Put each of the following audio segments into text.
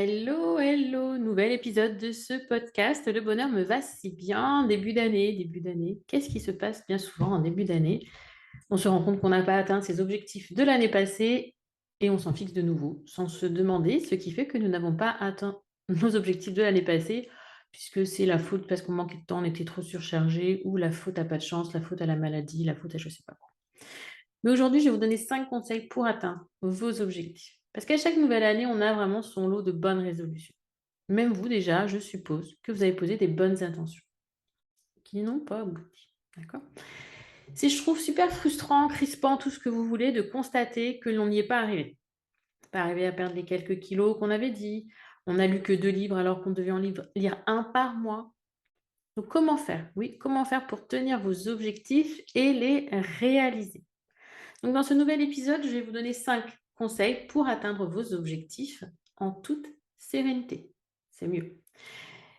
Hello, hello, nouvel épisode de ce podcast. Le bonheur me va si bien. Début d'année, début d'année. Qu'est-ce qui se passe bien souvent en début d'année? On se rend compte qu'on n'a pas atteint ses objectifs de l'année passée et on s'en fixe de nouveau sans se demander ce qui fait que nous n'avons pas atteint nos objectifs de l'année passée, puisque c'est la faute parce qu'on manquait de temps, on était trop surchargé, ou la faute à pas de chance, la faute à la maladie, la faute à je sais pas quoi. Mais aujourd'hui, je vais vous donner 5 conseils pour atteindre vos objectifs. Parce qu'à chaque nouvelle année, on a vraiment son lot de bonnes résolutions. Même vous, déjà, je suppose que vous avez posé des bonnes intentions qui n'ont pas abouti. D'accord? Si je trouve super frustrant, crispant, tout ce que vous voulez, de constater que l'on n'y est pas arrivé. Pas arrivé à perdre les quelques kilos qu'on avait dit. On n'a lu que 2 livres alors qu'on devait en lire un par mois. Donc, comment faire? Oui, comment faire pour tenir vos objectifs et les réaliser? Donc, dans ce nouvel épisode, je vais vous donner 5 conseils pour atteindre vos objectifs en toute sérénité. C'est mieux.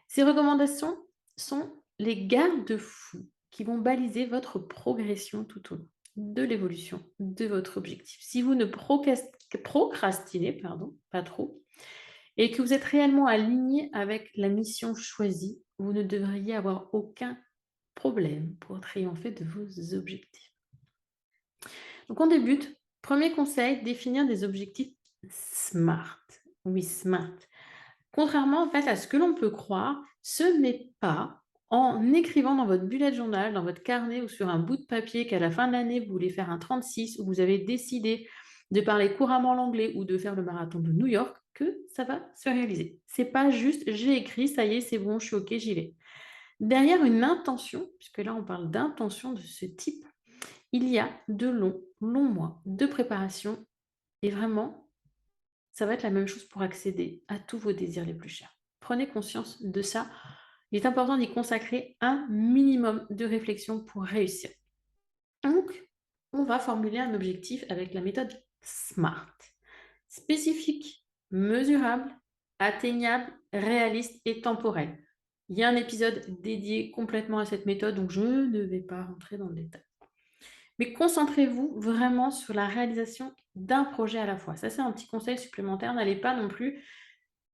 Ces recommandations sont les garde-fous qui vont baliser votre progression tout au long de l'évolution de votre objectif. Si vous ne procrastinez pas trop, et que vous êtes réellement aligné avec la mission choisie, vous ne devriez avoir aucun problème pour triompher de vos objectifs. Donc on débute. Premier conseil, définir des objectifs SMART. Oui, SMART. Contrairement en fait à ce que l'on peut croire, ce n'est pas en écrivant dans votre bullet journal, dans votre carnet ou sur un bout de papier qu'à la fin de l'année, vous voulez faire un 36 ou vous avez décidé de parler couramment l'anglais ou de faire le marathon de New York que ça va se réaliser. C'est pas juste j'ai écrit, ça y est, c'est bon, je suis OK, j'y vais. Derrière une intention, puisque là on parle d'intention de ce type, il y a de longs mois de préparation et vraiment, ça va être la même chose pour accéder à tous vos désirs les plus chers. Prenez conscience de ça. Il est important d'y consacrer un minimum de réflexion pour réussir. Donc, on va formuler un objectif avec la méthode SMART. Spécifique, mesurable, atteignable, réaliste et temporel. Il y a un épisode dédié complètement à cette méthode, donc je ne vais pas rentrer dans le détail. Mais concentrez-vous vraiment sur la réalisation d'un projet à la fois. Ça, c'est un petit conseil supplémentaire. N'allez pas non plus,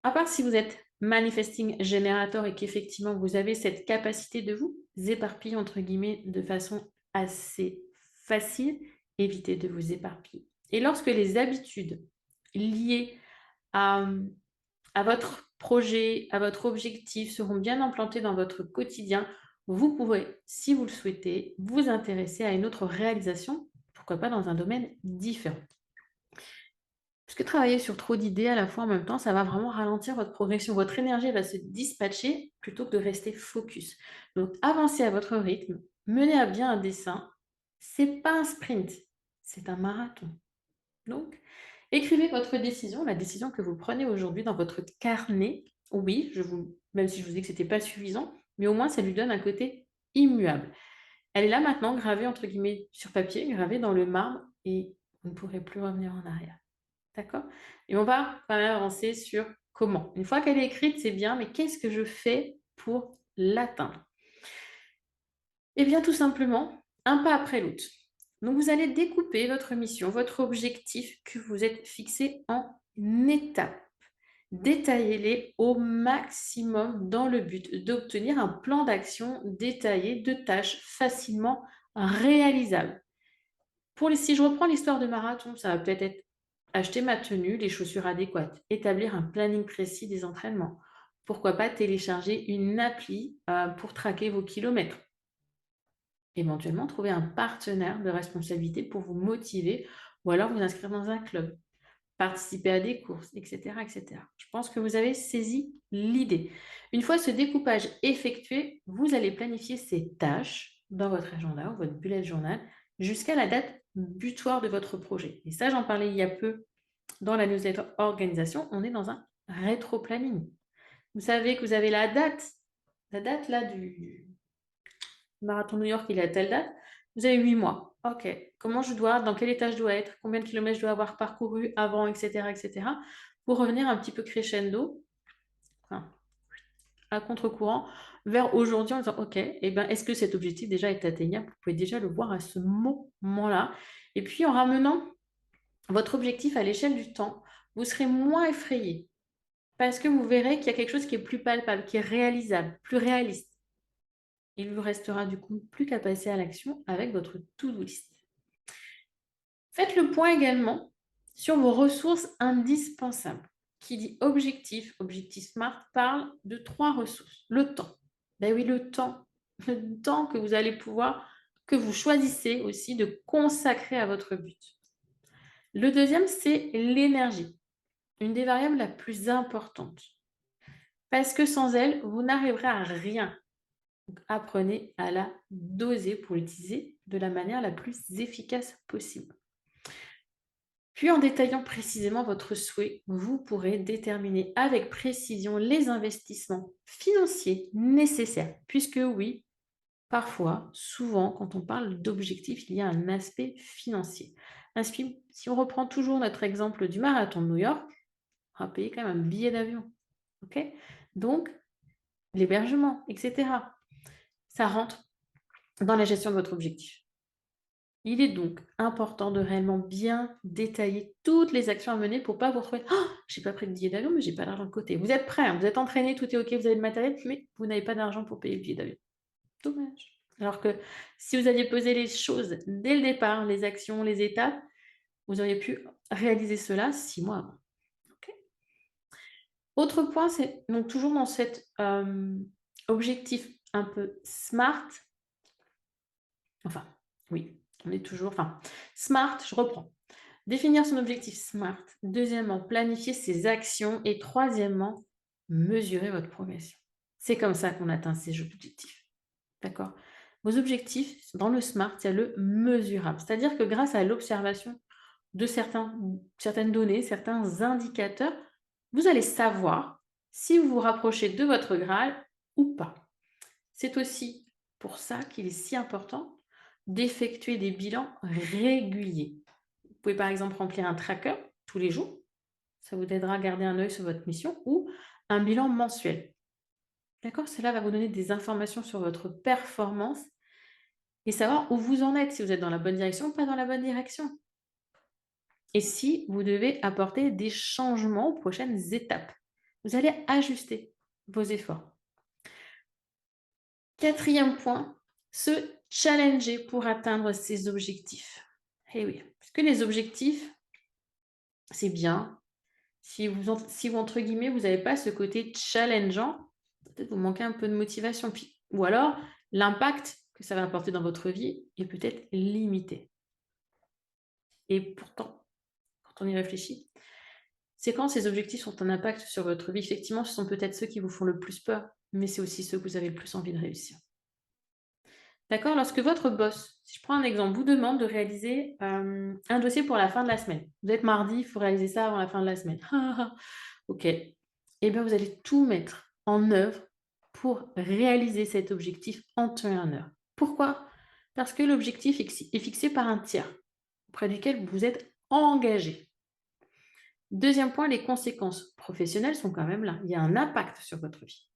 à part si vous êtes manifesting generator et qu'effectivement vous avez cette capacité de vous éparpiller entre guillemets de façon assez facile, évitez de vous éparpiller. Et lorsque les habitudes liées à, à votre projet, à votre objectif seront bien implantées dans votre quotidien, vous pourrez, si vous le souhaitez, vous intéresser à une autre réalisation, pourquoi pas dans un domaine différent. Parce que travailler sur trop d'idées à la fois en même temps, ça va vraiment ralentir votre progression. Votre énergie va se dispatcher plutôt que de rester focus. Donc, avancez à votre rythme, menez à bien un dessin. C'est pas un sprint, c'est un marathon. Donc, écrivez votre décision, la décision que vous prenez aujourd'hui dans votre carnet. Oui, même si je vous dis que ce n'était pas suffisant, mais au moins ça lui donne un côté immuable. Elle est là maintenant, gravée entre guillemets sur papier, gravée dans le marbre, et vous ne pourrez plus revenir en arrière. D'accord? Et on va quand même avancer sur comment. Une fois qu'elle est écrite, c'est bien, mais qu'est-ce que je fais pour l'atteindre? Eh bien, tout simplement, un pas après l'autre. Donc, vous allez découper votre mission, votre objectif que vous êtes fixé en étapes. Détaillez-les au maximum dans le but d'obtenir un plan d'action détaillé de tâches facilement réalisables. Si je reprends l'histoire de marathon, ça va peut-être être acheter ma tenue, les chaussures adéquates, établir un planning précis des entraînements. Pourquoi pas télécharger une appli pour traquer vos kilomètres. Éventuellement, trouver un partenaire de responsabilité pour vous motiver ou alors vous inscrire dans un club, participer à des courses, etc., etc. Je pense que vous avez saisi l'idée. Une fois ce découpage effectué, vous allez planifier ces tâches dans votre agenda ou votre bullet journal jusqu'à la date butoir de votre projet. Et ça, j'en parlais il y a peu dans la newsletter organisation. On est dans un rétro-planning. Vous savez que vous avez la date là du marathon New York, il est à telle date. Vous avez 8 mois. OK. Dans quel état je dois être, combien de kilomètres je dois avoir parcouru avant, etc., pour revenir un petit peu crescendo, enfin, à contre-courant, vers aujourd'hui en disant, OK, eh ben, est-ce que cet objectif déjà est atteignable? Vous pouvez déjà le voir à ce moment-là. Et puis, en ramenant votre objectif à l'échelle du temps, vous serez moins effrayé Parce que vous verrez qu'il y a quelque chose qui est plus palpable, qui est réalisable, plus réaliste. Il vous restera du coup plus qu'à passer à l'action avec votre to-do list. Faites le point également sur vos ressources indispensables. Qui dit objectif, objectif SMART, parle de 3 ressources. Le temps. Ben oui, le temps. Le temps que vous allez pouvoir, que vous choisissez aussi de consacrer à votre but. Le deuxième, c'est l'énergie. Une des variables la plus importante. Parce que sans elle, vous n'arriverez à rien. Donc, apprenez à la doser pour l'utiliser de la manière la plus efficace possible. Puis, en détaillant précisément votre souhait, vous pourrez déterminer avec précision les investissements financiers nécessaires. Puisque oui, parfois, souvent, quand on parle d'objectifs, il y a un aspect financier. Si on reprend toujours notre exemple du marathon de New York, on va payer quand même un billet d'avion. Ok? Donc, l'hébergement, etc. Ça rentre dans la gestion de votre objectif. Il est donc important de réellement bien détailler toutes les actions à mener pour ne pas vous retrouver «Oh, j'ai pas pris de billet d'avion, mais j'ai pas d'argent de côté». Vous êtes prêt, hein, vous êtes entraîné, tout est OK, vous avez le matériel, mais vous n'avez pas d'argent pour payer le billet d'avion. Dommage. Alors que si vous aviez posé les choses dès le départ, les actions, les étapes, vous auriez pu réaliser cela 6 mois avant. OK. Autre point, c'est donc toujours dans cet objectif un peu SMART, enfin, oui, on est toujours, enfin, SMART, je reprends. Définir son objectif SMART. Deuxièmement, planifier ses actions. Et troisièmement, mesurer votre progression. C'est comme ça qu'on atteint ces objectifs. D'accord? Vos objectifs, dans le SMART, il y a le mesurable. C'est-à-dire que grâce à l'observation de certaines données, certains indicateurs, vous allez savoir si vous vous rapprochez de votre Graal ou pas. C'est aussi pour ça qu'il est si important d'effectuer des bilans réguliers. Vous pouvez par exemple remplir un tracker tous les jours. Ça vous aidera à garder un œil sur votre mission ou un bilan mensuel. D'accord? Cela va vous donner des informations sur votre performance et savoir où vous en êtes, si vous êtes dans la bonne direction ou pas dans la bonne direction. Et si vous devez apporter des changements aux prochaines étapes. Vous allez ajuster vos efforts. Quatrième point, se challenger pour atteindre ses objectifs. Eh oui, parce que les objectifs, c'est bien. Si vous, entre guillemets, vous n'avez pas ce côté challengeant, peut-être vous manquez un peu de motivation. Ou alors, l'impact que ça va apporter dans votre vie est peut-être limité. Et pourtant, quand on y réfléchit, c'est quand ces objectifs ont un impact sur votre vie. Effectivement, ce sont peut-être ceux qui vous font le plus peur, mais c'est aussi ceux que vous avez le plus envie de réussir. D'accord? Lorsque votre boss, si je prends un exemple, vous demande de réaliser un dossier pour la fin de la semaine. Vous êtes mardi, il faut réaliser ça avant la fin de la semaine. OK. Eh bien, vous allez tout mettre en œuvre pour réaliser cet objectif en temps et en heure. Pourquoi? Parce que l'objectif est fixé par un tiers auprès duquel vous êtes engagé. Deuxième point, les conséquences professionnelles sont quand même là. Il y a un impact sur votre vie.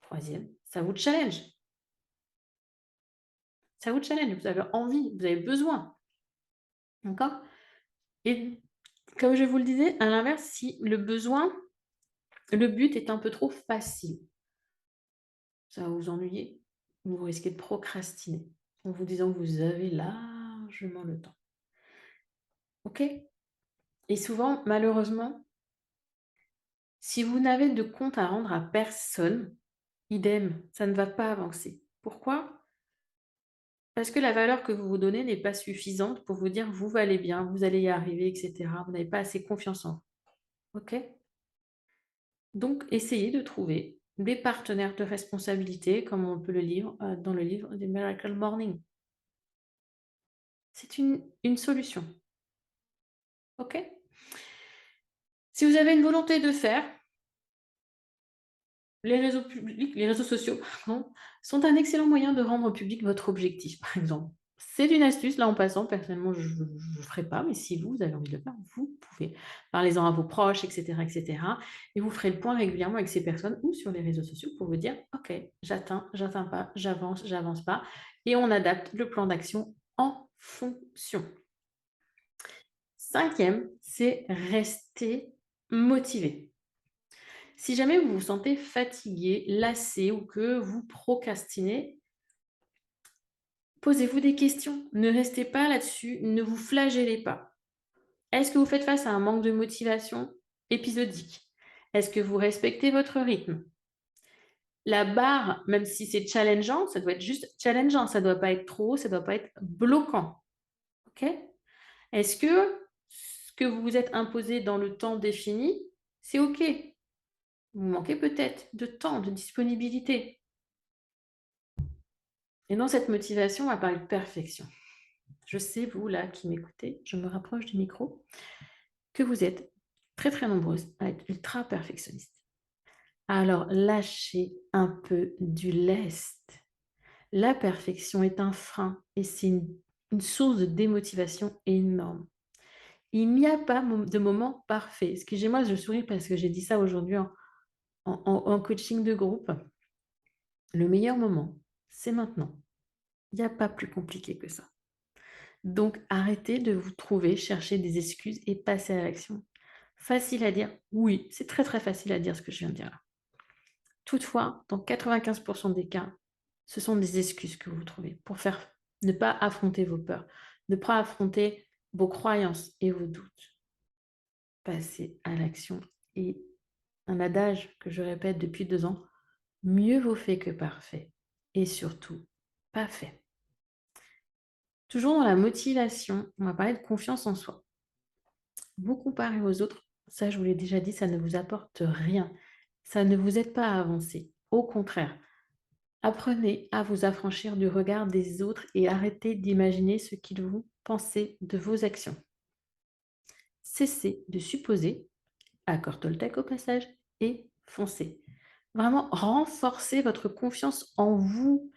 Troisième, ça vous challenge. Ça vous challenge, vous avez envie, vous avez besoin. D'accord? Et comme je vous le disais, à l'inverse, si le besoin, le but est un peu trop facile, ça va vous ennuyer, vous risquez de procrastiner en vous disant que vous avez largement le temps. OK? Et souvent, malheureusement, si vous n'avez de compte à rendre à personne, idem, ça ne va pas avancer. Pourquoi? Parce que la valeur que vous vous donnez n'est pas suffisante pour vous dire: «Vous valez bien, vous allez y arriver» et cetera. Vous n'avez pas assez confiance en vous. OK? Donc, essayez de trouver des partenaires de responsabilité, comme on peut le lire dans le livre The Miracle Morning. C'est une solution. OK? Si vous avez une volonté de faire, les réseaux sociaux, pardon, sont un excellent moyen de rendre public votre objectif, par exemple. C'est une astuce, là, en passant. Personnellement, je ne ferai pas, mais si vous avez envie de le faire, vous pouvez. Parlez-en à vos proches, etc., etc. Et vous ferez le point régulièrement avec ces personnes ou sur les réseaux sociaux pour vous dire: «OK, j'atteins pas, j'avance pas» et on adapte le plan d'action en fonction. Cinquième, c'est rester motivé. Si jamais vous vous sentez fatigué, lassé ou que vous procrastinez, posez-vous des questions. Ne restez pas là-dessus, ne vous flagellez pas. Est-ce que vous faites face à un manque de motivation épisodique? Est-ce que vous respectez votre rythme? La barre, même si c'est challengeant, ça doit être juste challengeant, ça ne doit pas être trop haut, ça ne doit pas être bloquant. OK? Est-ce que ce que vous vous êtes imposé dans le temps défini, c'est OK? Vous manquez peut-être de temps, de disponibilité. Et dans cette motivation, on va parler de perfection. Je sais, vous, là, qui m'écoutez, je me rapproche du micro, que vous êtes très, très nombreuses à être ultra perfectionnistes. Alors, lâchez un peu du lest. La perfection est un frein et c'est une source de démotivation énorme. Il n'y a pas de moment parfait. Excusez-moi, je souris parce que j'ai dit ça aujourd'hui en coaching de groupe. Le meilleur moment, c'est maintenant. Il n'y a pas plus compliqué que ça. Donc, arrêtez de vous trouver, chercher des excuses et passez à l'action. Facile à dire, oui, c'est très très facile à dire ce que je viens de dire là. Toutefois, dans 95% des cas, ce sont des excuses que vous trouvez pour ne pas affronter vos peurs, ne pas affronter vos croyances et vos doutes. Passez à l'action. Et un adage que je répète depuis 2 ans, mieux vaut fait que parfait. Et surtout, pas fait. Toujours dans la motivation, on va parler de confiance en soi. Vous comparer aux autres, ça je vous l'ai déjà dit, ça ne vous apporte rien. Ça ne vous aide pas à avancer. Au contraire, apprenez à vous affranchir du regard des autres et arrêtez d'imaginer ce qu'ils vont penser de vos actions. Cessez de supposer, accord Toltec au passage, et foncez. Vraiment, renforcez votre confiance en vous.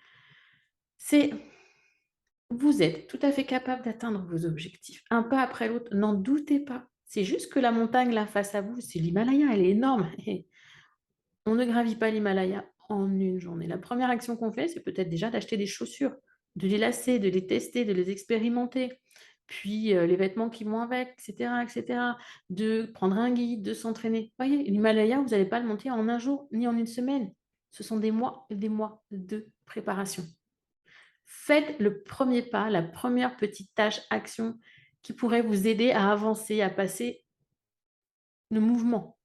Vous êtes tout à fait capable d'atteindre vos objectifs, un pas après l'autre, n'en doutez pas. C'est juste que la montagne là face à vous, c'est l'Himalaya, elle est énorme. Et on ne gravit pas l'Himalaya en une journée. La première action qu'on fait, c'est peut-être déjà d'acheter des chaussures, de les lacer, de les tester, de les expérimenter. Puis les vêtements qui vont avec, etc., etc. De prendre un guide, de s'entraîner. Vous voyez, l'Himalaya, vous n'allez pas le monter en un jour, ni en une semaine. Ce sont des mois et des mois de préparation. Faites le premier pas, la première petite tâche, action qui pourrait vous aider à avancer, à passer le mouvement.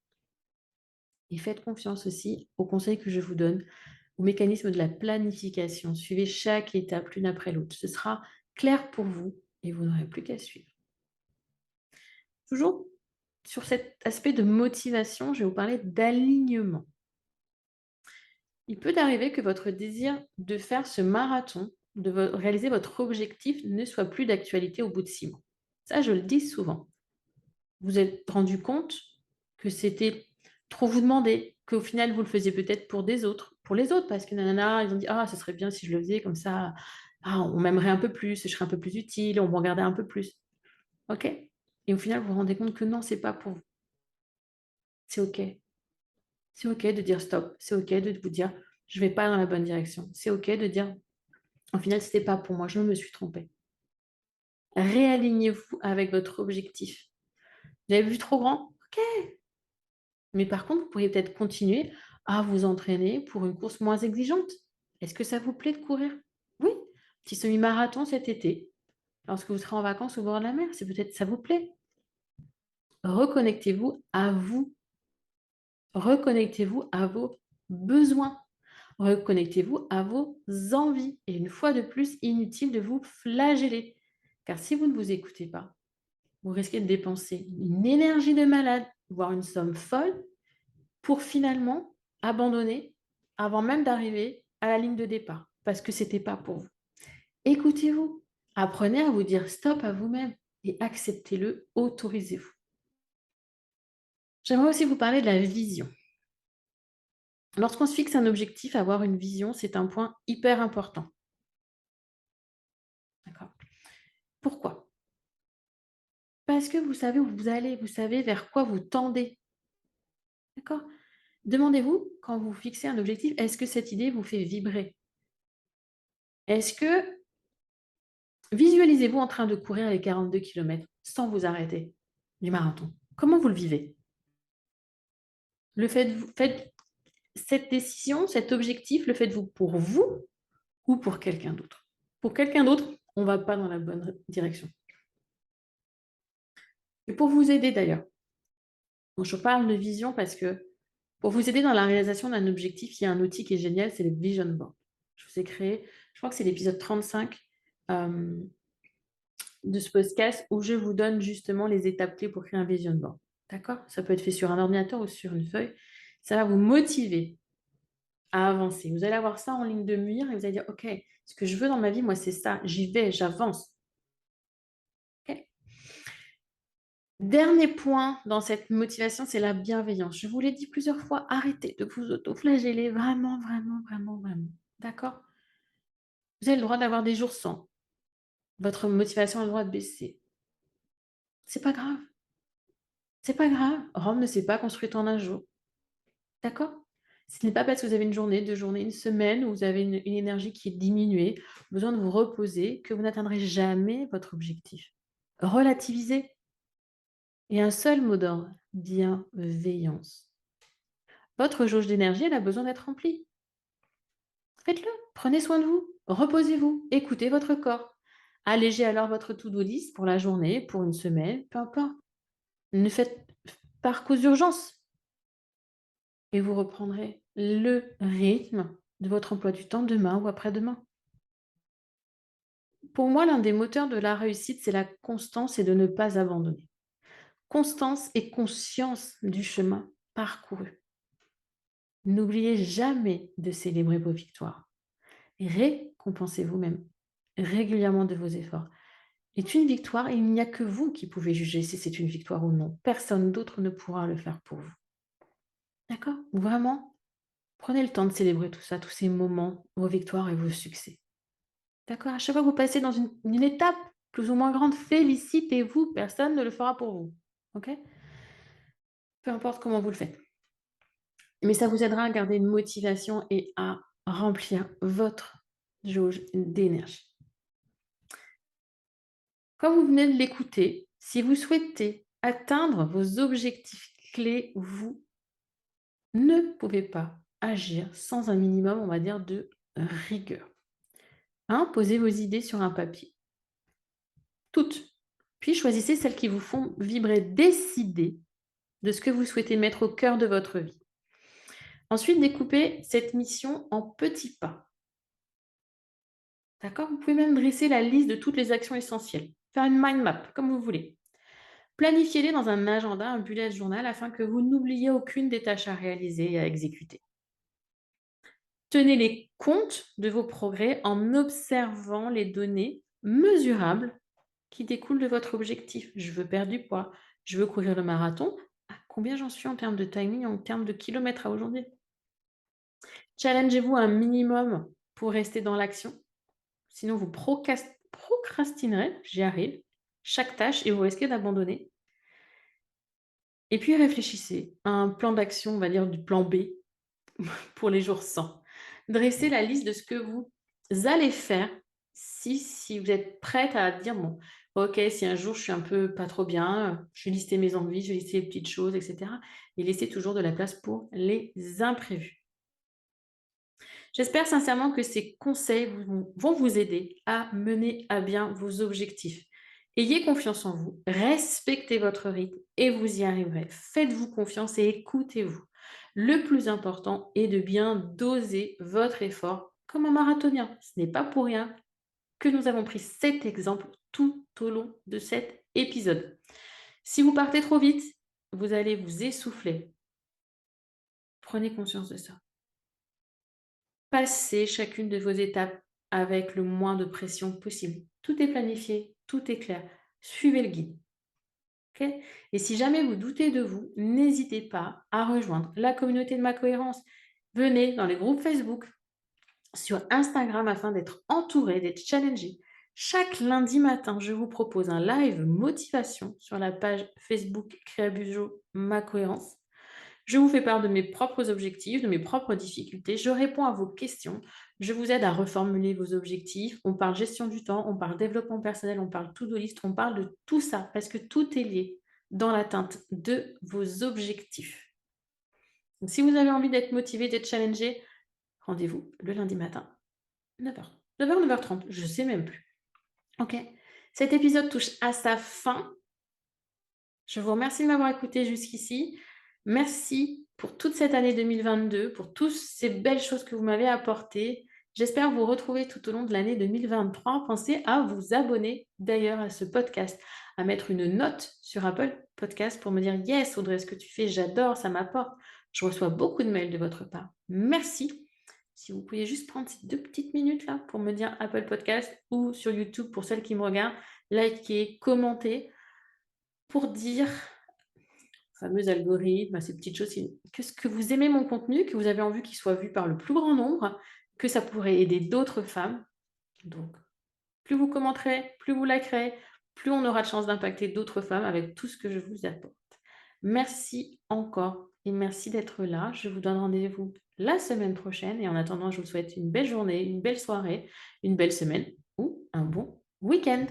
Et faites confiance aussi aux conseils que je vous donne, au mécanisme de la planification. Suivez chaque étape l'une après l'autre. Ce sera clair pour vous et vous n'aurez plus qu'à suivre. Toujours sur cet aspect de motivation, je vais vous parler d'alignement. Il peut arriver que votre désir de faire ce marathon, de réaliser votre objectif, ne soit plus d'actualité au bout de 6 mois. Ça, je le dis souvent. Vous êtes rendu compte que c'était trop vous demander, qu'au final, vous le faisiez peut-être pour des autres, pour les autres, parce que nanana, ils ont dit: «Ah, ce serait bien si je le faisais comme ça, ah, on m'aimerait un peu plus, je serais un peu plus utile, on me regardait un peu plus». OK? Et au final, vous vous rendez compte que non, c'est pas pour vous. C'est OK. C'est OK de dire stop. C'est OK de vous dire: «Je vais pas dans la bonne direction». C'est OK de dire: «Au final, c'était pas pour moi, je me suis trompée». Réalignez-vous avec votre objectif. Vous avez vu trop grand? OK. Mais par contre, vous pourriez peut-être continuer à vous entraîner pour une course moins exigeante. Est-ce que ça vous plaît de courir? Oui, petit semi-marathon cet été, lorsque vous serez en vacances au bord de la mer, c'est peut-être ça vous plaît. Reconnectez-vous à vous. Reconnectez-vous à vos besoins. Reconnectez-vous à vos envies. Et une fois de plus, inutile de vous flageller. Car si vous ne vous écoutez pas, vous risquez de dépenser une énergie de malade, voire une somme folle, pour finalement abandonner avant même d'arriver à la ligne de départ, parce que ce n'était pas pour vous. Écoutez-vous, apprenez à vous dire stop à vous-même et acceptez-le, autorisez-vous. J'aimerais aussi vous parler de la vision. Lorsqu'on se fixe un objectif, avoir une vision, c'est un point hyper important. D'accord. Pourquoi? Parce que vous savez où vous allez, vous savez vers quoi vous tendez. D'accord? Demandez-vous, quand vous fixez un objectif, est-ce que cette idée vous fait vibrer? Est-ce que visualisez-vous en train de courir les 42 kilomètres sans vous arrêter du marathon? Comment vous le vivez? Faites cette décision, cet objectif, le faites-vous pour vous ou pour quelqu'un d'autre? Pour quelqu'un d'autre, on ne va pas dans la bonne direction. Et pour vous aider d'ailleurs, je parle de vision parce que pour vous aider dans la réalisation d'un objectif, il y a un outil qui est génial, c'est le Vision Board. Je vous ai créé, je crois que c'est l'épisode 35 de ce podcast où je vous donne justement les étapes clés pour créer un Vision Board. D'accord? Ça peut être fait sur un ordinateur ou sur une feuille. Ça va vous motiver à avancer. Vous allez avoir ça en ligne de mire et vous allez dire, OK, ce que je veux dans ma vie, moi, c'est ça. J'y vais, j'avance. OK. Dernier point dans cette motivation, c'est la bienveillance. Je vous l'ai dit plusieurs fois, arrêtez de vous auto-flageller. Vraiment, vraiment, vraiment, vraiment. D'accord? Vous avez le droit d'avoir des jours sans. Votre motivation a le droit de baisser. C'est pas grave. C'est pas grave. Rome ne s'est pas construite en un jour. D'accord? Ce n'est pas parce que vous avez une journée, 2 journées, une semaine où vous avez une énergie qui est diminuée, besoin de vous reposer, que vous n'atteindrez jamais votre objectif. Relativisez. Et un seul mot d'ordre, bienveillance. Votre jauge d'énergie, elle a besoin d'être remplie. Faites-le. Prenez soin de vous. Reposez-vous. Écoutez votre corps. Allégez alors votre to-do list pour la journée, pour une semaine, peu importe. Ne faites pas qu'aux urgences. Et vous reprendrez le rythme de votre emploi du temps demain ou après-demain. Pour moi, l'un des moteurs de la réussite, c'est la constance et de ne pas abandonner. Constance et conscience du chemin parcouru. N'oubliez jamais de célébrer vos victoires. Récompensez vous-même régulièrement de vos efforts. Est une victoire et il n'y a que vous qui pouvez juger si c'est une victoire ou non. Personne d'autre ne pourra le faire pour vous. D'accord? Vraiment, prenez le temps de célébrer tout ça, tous ces moments, vos victoires et vos succès. D'accord? À chaque fois que vous passez dans une étape plus ou moins grande, félicitez-vous. Personne ne le fera pour vous. OK? Peu importe comment vous le faites. Mais ça vous aidera à garder une motivation et à remplir votre jauge d'énergie. Comme vous venez de l'écouter, si vous souhaitez atteindre vos objectifs clés, vous ne pouvez pas agir sans un minimum, on va dire, de rigueur. Posez vos idées sur un papier. Toutes. Puis choisissez celles qui vous font vibrer. Décidez de ce que vous souhaitez mettre au cœur de votre vie. Ensuite, découpez cette mission en petits pas. D'accord? Vous pouvez même dresser la liste de toutes les actions essentielles. Faire une mind map, comme vous voulez. Planifiez-les dans un agenda, un bullet journal, afin que vous n'oubliez aucune des tâches à réaliser et à exécuter. Tenez les comptes de vos progrès en observant les données mesurables qui découlent de votre objectif. Je veux perdre du poids, je veux courir le marathon. À combien j'en suis en termes de timing, en termes de kilomètres à aujourd'hui? Challengez-vous un minimum pour rester dans l'action. Sinon, vous procrastinerez, j'y arrive, chaque tâche et vous risquez d'abandonner. Et puis réfléchissez à un plan d'action, on va dire du plan B pour les jours sans. Dressez la liste de ce que vous allez faire si vous êtes prête à dire, bon, ok, si un jour je suis un peu pas trop bien, je vais lister mes envies, je vais lister les petites choses, etc. Et laissez toujours de la place pour les imprévus. J'espère sincèrement que ces conseils vont vous aider à mener à bien vos objectifs. Ayez confiance en vous, respectez votre rythme et vous y arriverez. Faites-vous confiance et écoutez-vous. Le plus important est de bien doser votre effort comme un marathonien. Ce n'est pas pour rien que nous avons pris cet exemple tout au long de cet épisode. Si vous partez trop vite, vous allez vous essouffler. Prenez conscience de ça. Passez chacune de vos étapes avec le moins de pression possible. Tout est planifié, tout est clair. Suivez le guide. Okay? Et si jamais vous doutez de vous, n'hésitez pas à rejoindre la communauté de ma cohérence. Venez dans les groupes Facebook, sur Instagram afin d'être entouré, d'être challengé. Chaque lundi matin, je vous propose un live motivation sur la page Facebook Créabujo Ma Cohérence. Je vous fais part de mes propres objectifs, de mes propres difficultés. Je réponds à vos questions. Je vous aide à reformuler vos objectifs. On parle gestion du temps, on parle développement personnel, on parle to-do list, on parle de tout ça parce que tout est lié dans l'atteinte de vos objectifs. Donc, si vous avez envie d'être motivé, d'être challengé, rendez-vous le lundi matin, 9h. 9h, 9h30, je ne sais même plus. OK. Cet épisode touche à sa fin. Je vous remercie de m'avoir écouté jusqu'ici. Merci pour toute cette année 2022, pour toutes ces belles choses que vous m'avez apportées. J'espère vous retrouver tout au long de l'année 2023. Pensez à vous abonner d'ailleurs à ce podcast, à mettre une note sur Apple Podcast pour me dire yes, Audrey, ce que tu fais, j'adore, ça m'apporte. Je reçois beaucoup de mails de votre part. Merci. Si vous pouviez juste prendre ces 2 petites minutes là pour me dire Apple Podcast ou sur YouTube pour celles qui me regardent, liker, commenter pour dire fameux algorithme, à ces petites choses, que ce que vous aimez mon contenu, que vous avez envie qu'il soit vu par le plus grand nombre, que ça pourrait aider d'autres femmes. Donc, plus vous commenterez, plus vous likerez, plus on aura de chance d'impacter d'autres femmes avec tout ce que je vous apporte. Merci encore et merci d'être là. Je vous donne rendez-vous la semaine prochaine et en attendant, je vous souhaite une belle journée, une belle soirée, une belle semaine ou un bon week-end.